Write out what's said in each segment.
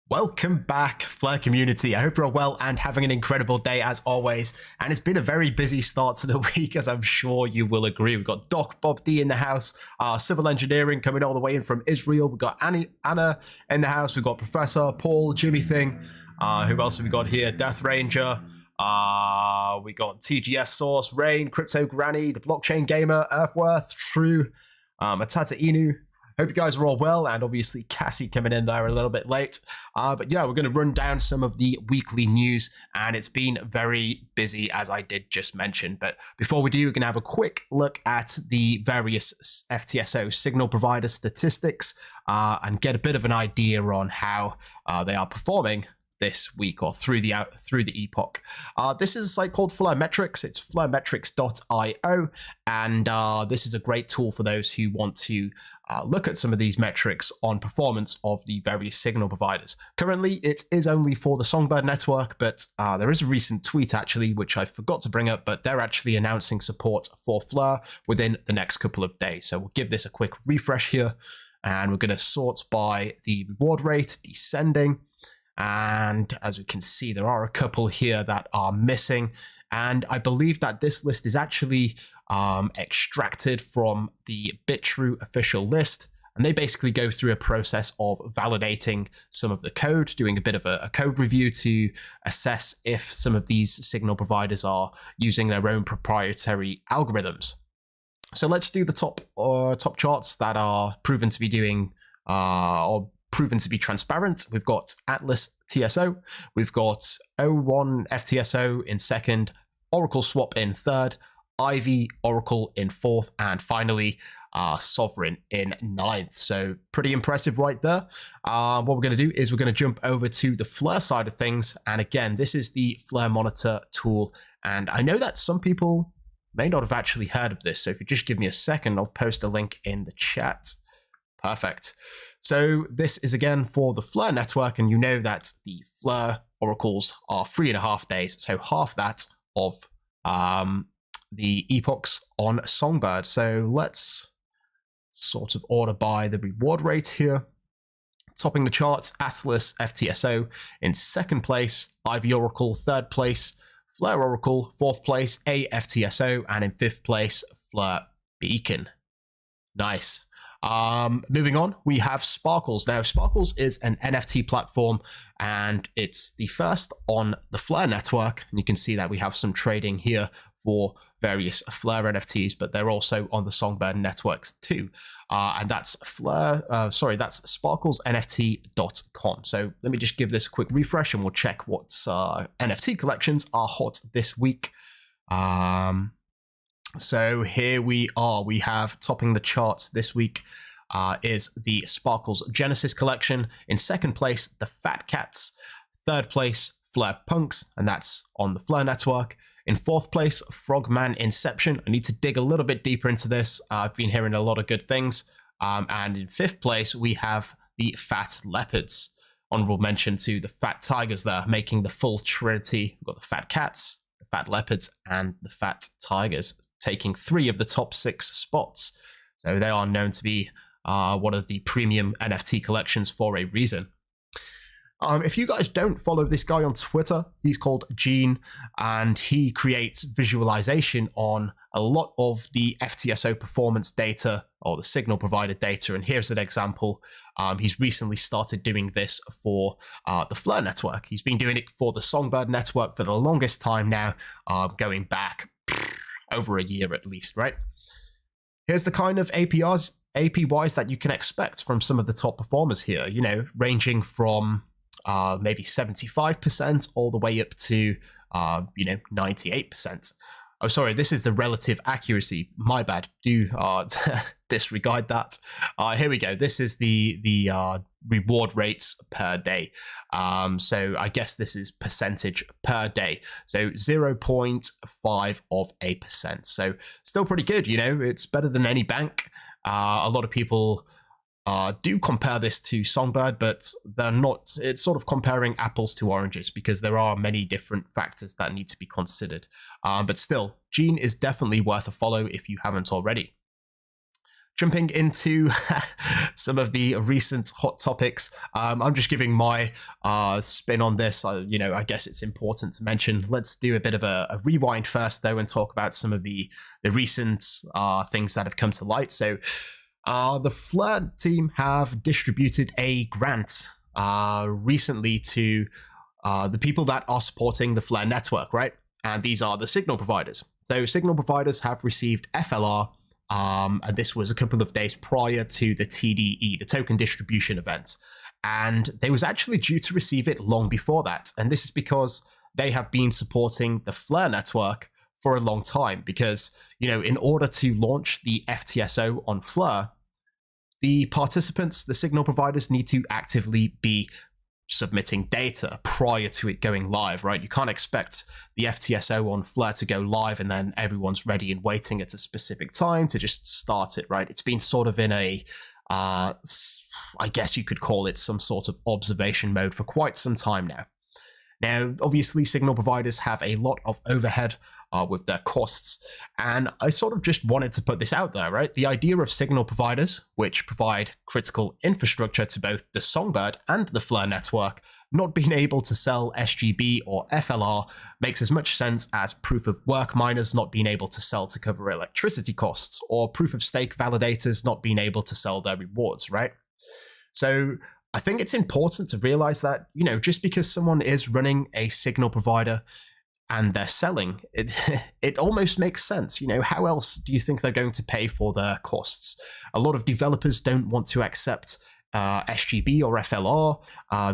Welcome back, Flare community. I hope you're all well and having an incredible day as always. And it's been a very busy start to the week, as I'm sure you will agree. We've got Doc Bob D in the house, civil engineering coming all the way in from Israel. We've got Anna in the house. We've got Professor Paul, Jimmy Thing. Who else have we got here? Death Ranger. We got TGS Source, Rain, Crypto Granny, the Blockchain Gamer, Earthworth, True, Atata Inu. Hope you guys are all well, and obviously Cassie coming in there a little bit late. But yeah, we're going to run down some of the weekly news, and it's been very busy, as I did just mention. But before we do, we're going to have a quick look at the various FTSO signal provider statistics and get a bit of an idea on how they are performing this week or through the epoch. This is a site called Flaremetrics. It's flaremetrics.io, and this is a great tool for those who want to look at some of these metrics on performance of the various signal providers. Currently, it is only for the Songbird network, but there is a recent tweet actually, which I forgot to bring up, but they're actually announcing support for Flare within the next couple of days. So we'll give this a quick refresh here, and we're going to sort by the reward rate descending. And as we can see, there are a couple here that are missing. And I believe that this list is actually extracted from the BitTrue official list. And they basically go through a process of validating some of the code, doing a bit of a code review to assess if some of these signal providers are using their own proprietary algorithms. So let's do the top charts that are proven to be doing or proven to be transparent. We've got Atlas TSO, we've got O1 FTSO in second, Oracle Swap in third, Ivy Oracle in fourth, and finally Sovereign in ninth. So pretty impressive right there. What we're going to do is we're going to jump over to the Flare side of things. And again, this is the Flare Monitor tool. And I know that some people may not have actually heard of this. So if you just give me a second, I'll post a link in the chat. Perfect. So this is again for the Flare network, and you know that the Flare oracles are 3.5 days, so half that of the epochs on Songbird. So let's sort of order by the reward rate here. Topping the charts, Atlas FTSO in second place, Ivy Oracle third place, Flare Oracle fourth place, AFTSO, and in fifth place, Flare Beacon. Nice. Moving on, we have Sparkles. Now, Sparkles is an NFT platform, and it's the first on the Flare network. And you can see that we have some trading here for various Flare NFTs, but they're also on the Songbird networks too. And that's sparklesnft.com. So let me just give this a quick refresh, and we'll check what NFT collections are hot this week. So here we are. We have topping the charts this week is the Sparkles Genesis collection. In second place, the Fat Cats. Third place, Flare Punks, and that's on the Flare network. In fourth place, Frogman Inception. I need to dig a little bit deeper into this. I've been hearing a lot of good things. And in fifth place, we have the Fat Leopards. Honorable mention to the Fat Tigers there, making the full trinity. We've got the Fat Cats, the Fat Leopards, and the Fat Tigers, taking 3 of the top 6 spots. So they are known to be one of the premium NFT collections for a reason. If you guys don't follow this guy on Twitter, he's called Gene, and he creates visualization on a lot of the FTSO performance data or the signal provider data. And here's an example. He's recently started doing this for the Flare network. He's been doing it for the Songbird network for the longest time now, going back over a year at least, right? Here's the kind of APYs that you can expect from some of the top performers here, you know, ranging from maybe 75% all the way up to, you know, 98%. Oh, sorry, this is the relative accuracy. My bad. Do disregard that. Here we go. This is the reward rates per day. So I guess this is percentage per day. So 0.5%. So still pretty good, you know. It's better than any bank. A lot of people do compare this to Songbird, but they're not. It's sort of comparing apples to oranges because there are many different factors that need to be considered. But still, Gene is definitely worth a follow if you haven't already. Jumping into some of the recent hot topics, I'm just giving my spin on this. You know, I guess it's important to mention. Let's do a bit of a rewind first, though, and talk about some of the recent things that have come to light. So, the Flare team have distributed a grant recently to the people that are supporting the Flare network, right? And these are the signal providers. So signal providers have received FLR, and this was a couple of days prior to the TDE, the token distribution event. And they was actually due to receive it long before that. And this is because they have been supporting the Flare network for a long time. Because, you know, in order to launch the FTSO on Flare, the participants, the signal providers, need to actively be submitting data prior to it going live, right? You can't expect the FTSO on Flare to go live and then everyone's ready and waiting at a specific time to just start it, right? It's been sort of in a, I guess you could call it some sort of observation mode for quite some time now. Now, obviously, signal providers have a lot of overhead with their costs, and I sort of just wanted to put this out there, right? The idea of signal providers, which provide critical infrastructure to both the Songbird and the Flare network, not being able to sell SGB or FLR makes as much sense as proof of work miners not being able to sell to cover electricity costs, or proof of stake validators not being able to sell their rewards, right? So I think it's important to realize that, you know, just because someone is running a signal provider and they're selling, it almost makes sense. You know, how else do you think they're going to pay for their costs? A lot of developers don't want to accept SGB or FLR.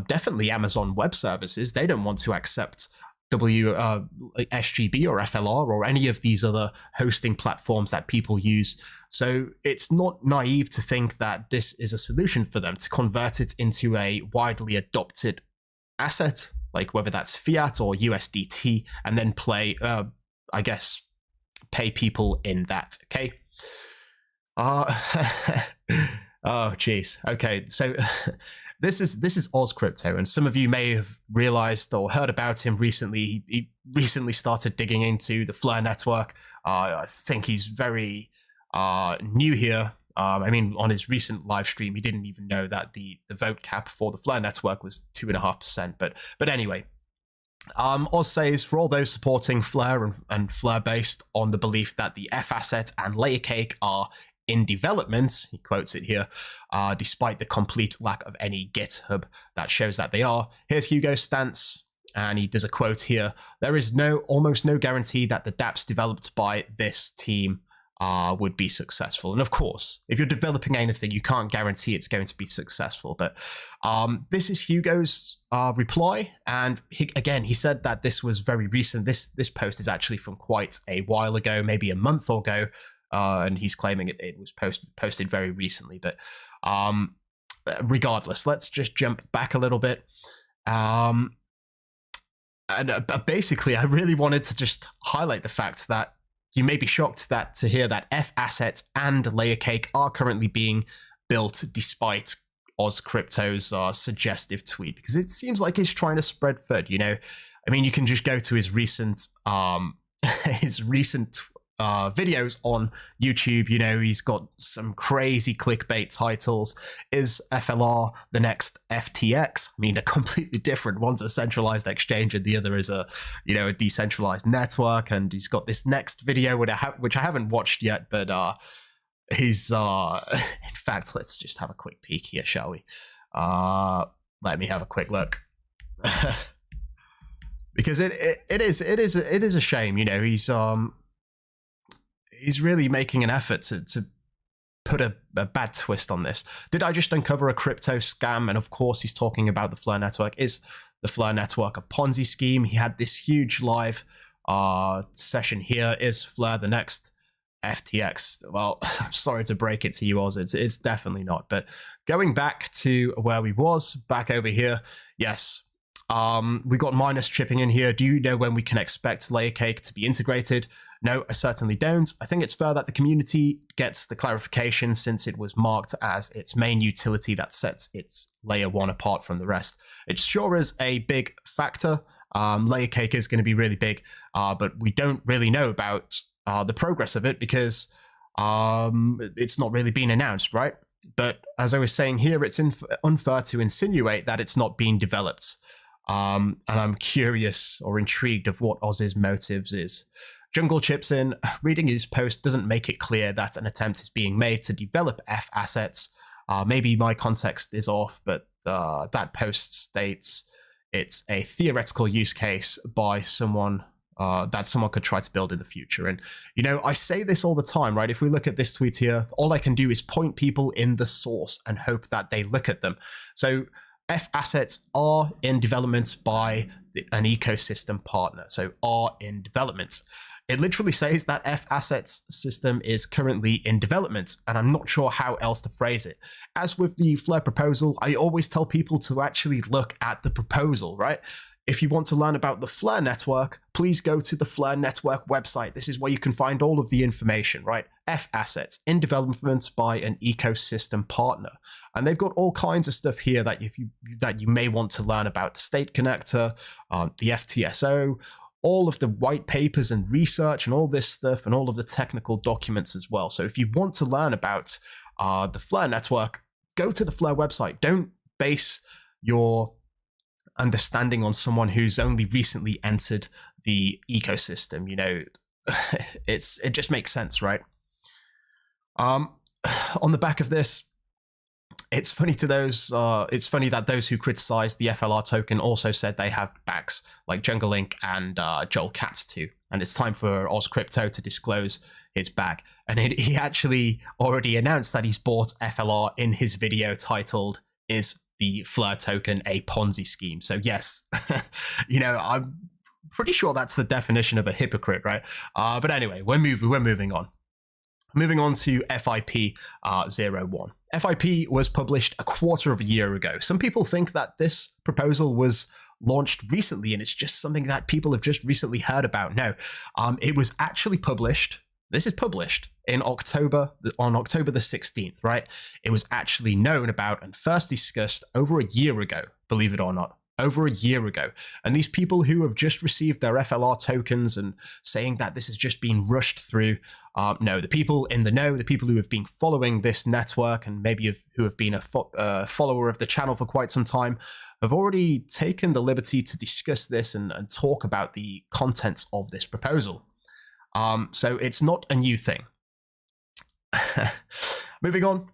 Definitely Amazon Web Services, they don't want to accept SGB or FLR or any of these other hosting platforms that people use. So it's not naive to think that this is a solution for them to convert it into a widely adopted asset, like whether that's fiat or USDT, and then I guess, pay people in that, okay? Oh, geez. Okay, so this is Oz Crypto, and some of you may have realized or heard about him recently. He recently started digging into the Flare network. I think he's very new here. I mean, on his recent live stream, he didn't even know that the vote cap for the Flare network was 2.5%. But anyway, Oz says, for all those supporting Flare and Flare based on the belief that the F asset and layer cake are in development, he quotes it here, despite the complete lack of any GitHub that shows that they are. Here's Hugo's stance, and he does a quote here. There is almost no guarantee that the dApps developed by this team would be successful. And of course, if you're developing anything, you can't guarantee it's going to be successful. But this is Hugo's reply. And he said that this was very recent. This post is actually from quite a while ago, maybe a month ago. And he's claiming it was posted very recently. But regardless, let's just jump back a little bit. And basically, I really wanted to just highlight the fact that you may be shocked to hear that F assets and layer cake are currently being built despite Oz Crypto's suggestive tweet, because it seems like he's trying to spread FUD. You know, I mean, you can just go to his recent videos on YouTube. You know, he's got some crazy clickbait titles. Is FLR the next FTX? I mean, they're completely different. One's a centralized exchange and the other is a decentralized network. And he's got this next video which I haven't watched yet, but he's in fact, let's just have a quick peek here, shall we? Let me have a quick look. Because it is a shame, you know. He's really making an effort to put a bad twist on this. Did I just uncover a crypto scam? And of course, he's talking about the Flare network. Is the Flare network a Ponzi scheme? He had this huge live session here. Is Flare the next FTX? Well, I'm sorry to break it to you, Oz. It's definitely not. But going back to where we was, back over here, yes. We got Minus chipping in here. Do you know when we can expect Layer Cake to be integrated? No, I certainly don't. I think it's fair that the community gets the clarification since it was marked as its main utility that sets its Layer 1 apart from the rest. It sure is a big factor. Layer Cake is going to be really big, but we don't really know about the progress of it because it's not really been announced, right? But as I was saying here, it's unfair to insinuate that it's not being developed. And I'm curious or intrigued of what Oz's motives is. Jungle chips in, reading his post doesn't make it clear that an attempt is being made to develop F assets. Maybe my context is off, but that post states it's a theoretical use case by someone that someone could try to build in the future. And, you know, I say this all the time, right? If we look at this tweet here, all I can do is point people in the source and hope that they look at them. So F assets are in development by an ecosystem partner. So are in development. It literally says that F assets system is currently in development, and I'm not sure how else to phrase it. As with the Flare proposal, I always tell people to actually look at the proposal, right? If you want to learn about the Flare network, please go to the Flare network website. This is where you can find all of the information, right? F assets in development by an ecosystem partner. And they've got all kinds of stuff here that you may want to learn about. The state connector, the FTSO, all of the white papers and research and all this stuff and all of the technical documents as well. So if you want to learn about the Flare network, go to the Flare website. Don't base your understanding on someone who's only recently entered the ecosystem. You know, it just makes sense, right? On the back of this, it's funny to those. It's funny that those who criticized the FLR token also said they have backs like Jungle Inc. and Joel Katz too. And it's time for Oz Crypto to disclose his bag. And he actually already announced that he's bought FLR in his video titled "Is the Flare token a Ponzi scheme?" So yes, you know, I'm pretty sure that's the definition of a hypocrite, right? But anyway, we're moving on. Moving on to FIP 01. FIP was published a quarter of a year ago. Some people think that this proposal was launched recently and it's just something that people have just recently heard about. No, it was actually published. This is published in October, on October the 16th, right? It was actually known about and first discussed over a year ago, believe it or not. Over a year ago. And these people who have just received their FLR tokens and saying that this has just been rushed through, no, the people in the know, the people who have been following this network and maybe who have been a follower of the channel for quite some time, have already taken the liberty to discuss this and talk about the contents of this proposal. So it's not a new thing. Moving on.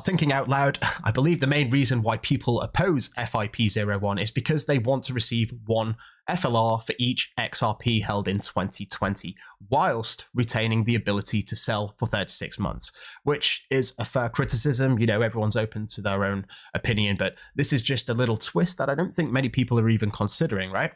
Thinking out loud, I believe the main reason why people oppose FIP01 is because they want to receive one FLR for each XRP held in 2020, whilst retaining the ability to sell for 36 months, which is a fair criticism. You know, everyone's open to their own opinion, but this is just a little twist that I don't think many people are even considering, right?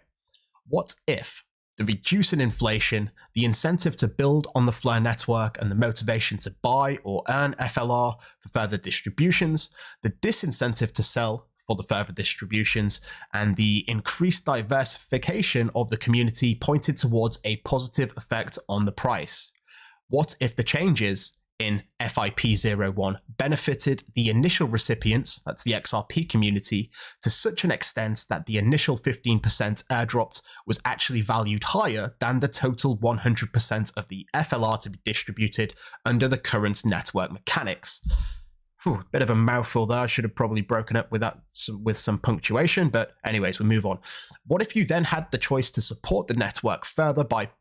What if the reduce in inflation, the incentive to build on the Flare network, and the motivation to buy or earn FLR for further distributions, the disincentive to sell for the further distributions, and the increased diversification of the community pointed towards a positive effect on the price? What if the changes in FIP01 benefited the initial recipients, that's the XRP community, to such an extent that the initial 15% airdropped was actually valued higher than the total 100% of the FLR to be distributed under the current network mechanics? Whew, bit of a mouthful there. I should have probably broken up with that with some punctuation, but anyways, we'll move on. What if you then had the choice to support the network further by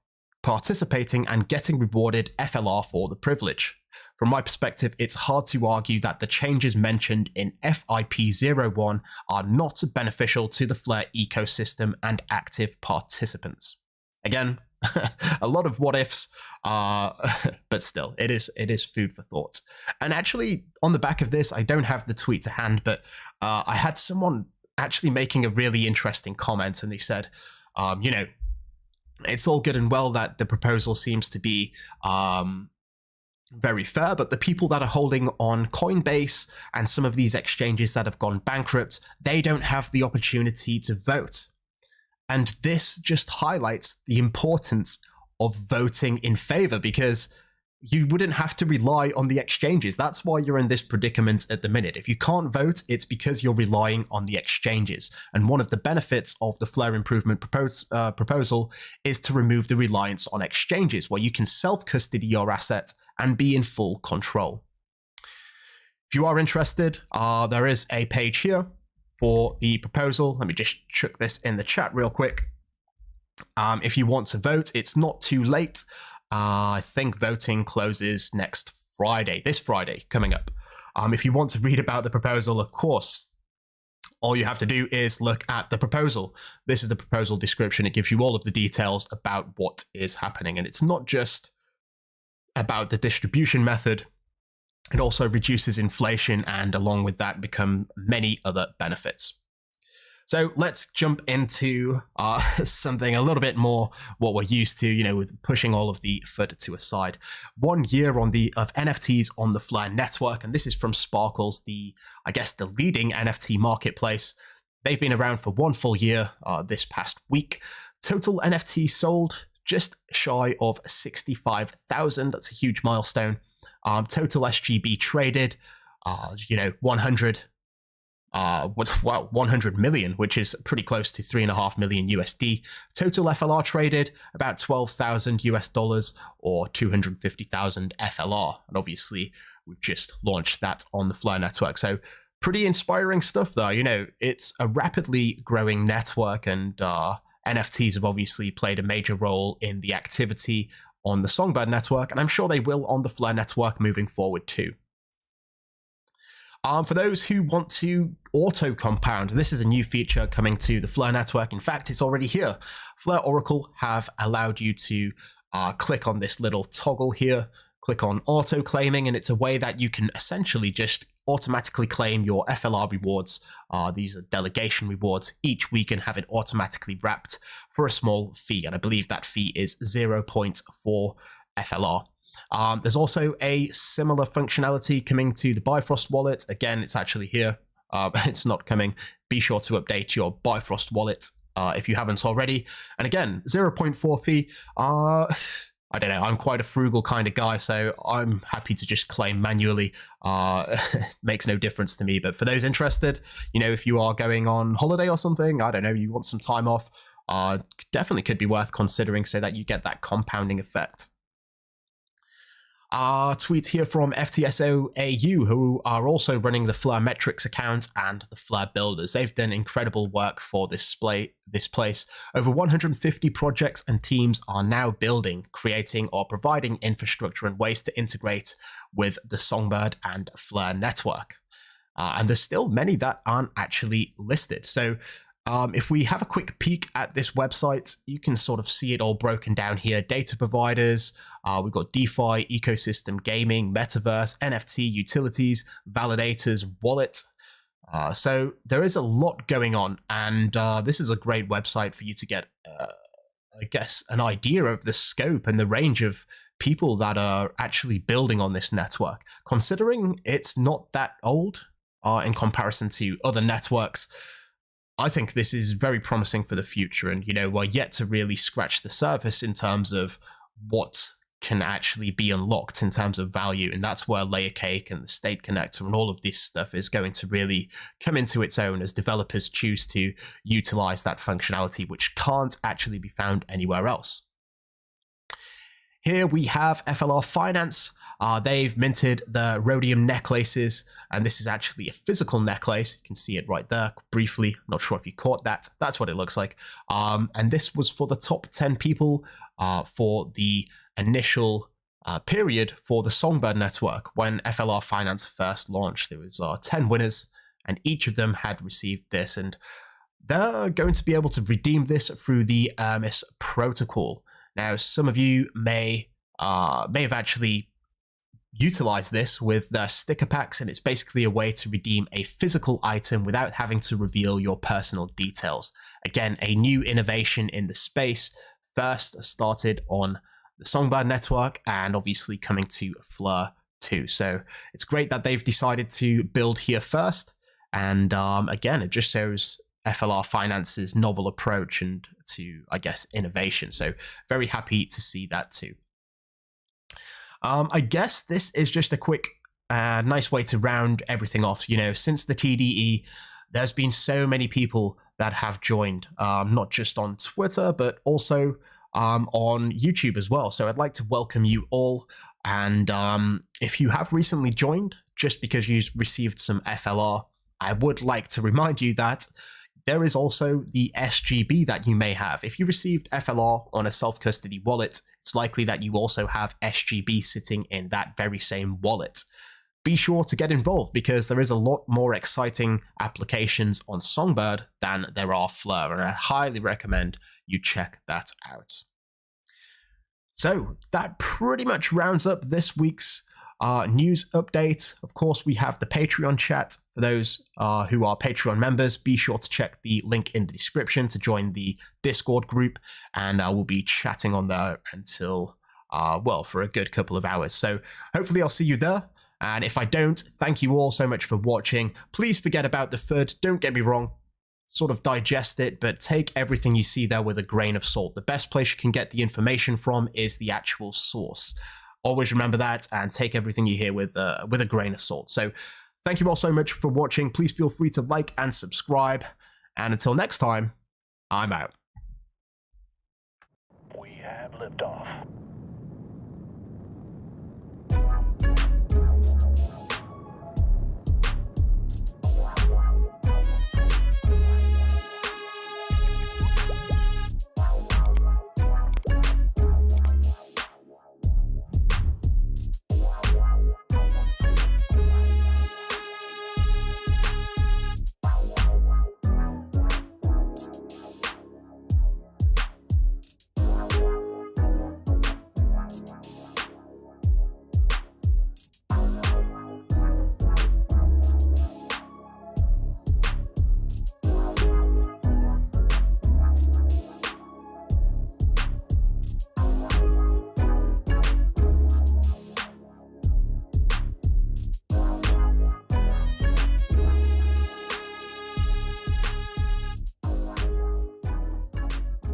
participating and getting rewarded FLR for the privilege? From my perspective, it's hard to argue that the changes mentioned in FIP01 are not beneficial to the Flare ecosystem and active participants. Again, a lot of what ifs, but still, it is food for thought. And actually, on the back of this, I don't have the tweet to hand, but I had someone actually making a really interesting comment, and they said, you know, it's all good and well that the proposal seems to be very fair, but the people that are holding on Coinbase and some of these exchanges that have gone bankrupt, they don't have the opportunity to vote. And this just highlights the importance of voting in favor, because you wouldn't have to rely on the exchanges. That's why you're in this predicament at the minute. If you can't vote, it's because you're relying on the exchanges. And one of the benefits of the Flare improvement proposal is to remove the reliance on exchanges, where you can self-custody your asset and be in full control. If you are interested, there is a page here for the proposal. Let me just chuck this in the chat real quick. If you want to vote, it's not too late. I think voting closes next Friday, this Friday coming up. If you want to read about the proposal, of course, all you have to do is look at the proposal. This is the proposal description. It gives you all of the details about what is happening. And it's not just about the distribution method. It also reduces inflation, and along with that become many other benefits. So let's jump into something a little bit more what we're used to, you know, with pushing all of the FUD to a side. 1 year of NFTs on the Flare network, and this is from Sparkles, I guess the leading NFT marketplace. They've been around for 1 full year this past week. Total NFTs sold just shy of 65,000. That's a huge milestone. Total SGB traded, 100 million, which is pretty close to 3.5 million USD. Total FLR traded about 12,000 US dollars, or 250,000 FLR. And obviously, we've just launched that on the Flare network. So pretty inspiring stuff there. You know, it's a rapidly growing network, and NFTs have obviously played a major role in the activity on the Songbird network, and I'm sure they will on the Flare network moving forward too. For those who want to auto-compound, this is a new feature coming to the Flare network. In fact, it's already here. Flare Oracle have allowed you to click on this little toggle here, click on auto-claiming, and it's a way that you can essentially just automatically claim your FLR rewards. These are delegation rewards each week, and have it automatically wrapped for a small fee. And I believe that fee is 0.4 FLR. There's also a similar functionality coming to the Bifrost wallet. Again, it's actually here. It's not coming. Be sure to update your Bifrost wallet if you haven't already. And again, 0.4 fee. I don't know, I'm quite a frugal kind of guy, so I'm happy to just claim manually. Makes no difference to me. But for those interested, you know, if you are going on holiday or something, I don't know, you want some time off, definitely could be worth considering so that you get that compounding effect. Tweet here from FTSO AU, who are also running the Flare Metrics account and the Flare Builders. They've done incredible work for this place. Over 150 projects and teams are now building, creating, or providing infrastructure and ways to integrate with the Songbird and Flare network. And there's still many that aren't actually listed. So if we have a quick peek at this website, you can sort of see it all broken down here. Data providers, we've got DeFi, ecosystem, gaming, metaverse, NFT, utilities, validators, wallet. So there is a lot going on, and this is a great website for you to get, I guess, an idea of the scope and the range of people that are actually building on this network. Considering it's not that old in comparison to other networks, I think this is very promising for the future, and, you know, we're yet to really scratch the surface in terms of what can actually be unlocked in terms of value, and that's where Layer Cake and the State Connector and all of this stuff is going to really come into its own as developers choose to utilize that functionality, which can't actually be found anywhere else. Here we have FLR Finance. They've minted the Rhodium necklaces, and this is actually a physical necklace. You can see it right there briefly. Not sure if you caught that. That's what it looks like. And this was for the top 10 people for the initial period for the Songbird network. When FLR Finance first launched, there was 10 winners, and each of them had received this, and they're going to be able to redeem this through the Hermes protocol. Now, some of you may have actually utilized this with sticker packs, and it's basically a way to redeem a physical item without having to reveal your personal details. Again, a new innovation in the space, first started on the Songbird network and obviously coming to Fleur too. So it's great that they've decided to build here first. And again, it just shows FLR Finance's novel approach and to, I guess, innovation. So very happy to see that too. I guess this is just a quick, nice way to round everything off. You know, since the TDE, there's been so many people that have joined, not just on Twitter, but also on YouTube as well. So I'd like to welcome you all. And if you have recently joined, just because you've received some FLR, I would like to remind you that there is also the SGB that you may have. If you received FLR on a self-custody wallet, it's likely that you also have SGB sitting in that very same wallet. Be sure to get involved because there is a lot more exciting applications on Songbird than there are Fleur, and I highly recommend you check that out. So that pretty much rounds up this week's news update. Of course, we have the Patreon chat. For those who are Patreon members, be sure to check the link in the description to join the Discord group, and we'll be chatting on there until, well, for a good couple of hours. So hopefully I'll see you there. And if I don't, thank you all so much for watching. Please forget about the FUD. Don't get me wrong. Sort of digest it, but take everything you see there with a grain of salt. The best place you can get the information from is the actual source. Always remember that and take everything you hear with a grain of salt. So thank you all so much for watching. Please feel free to like and subscribe. And until next time, I'm out. We have liftoff.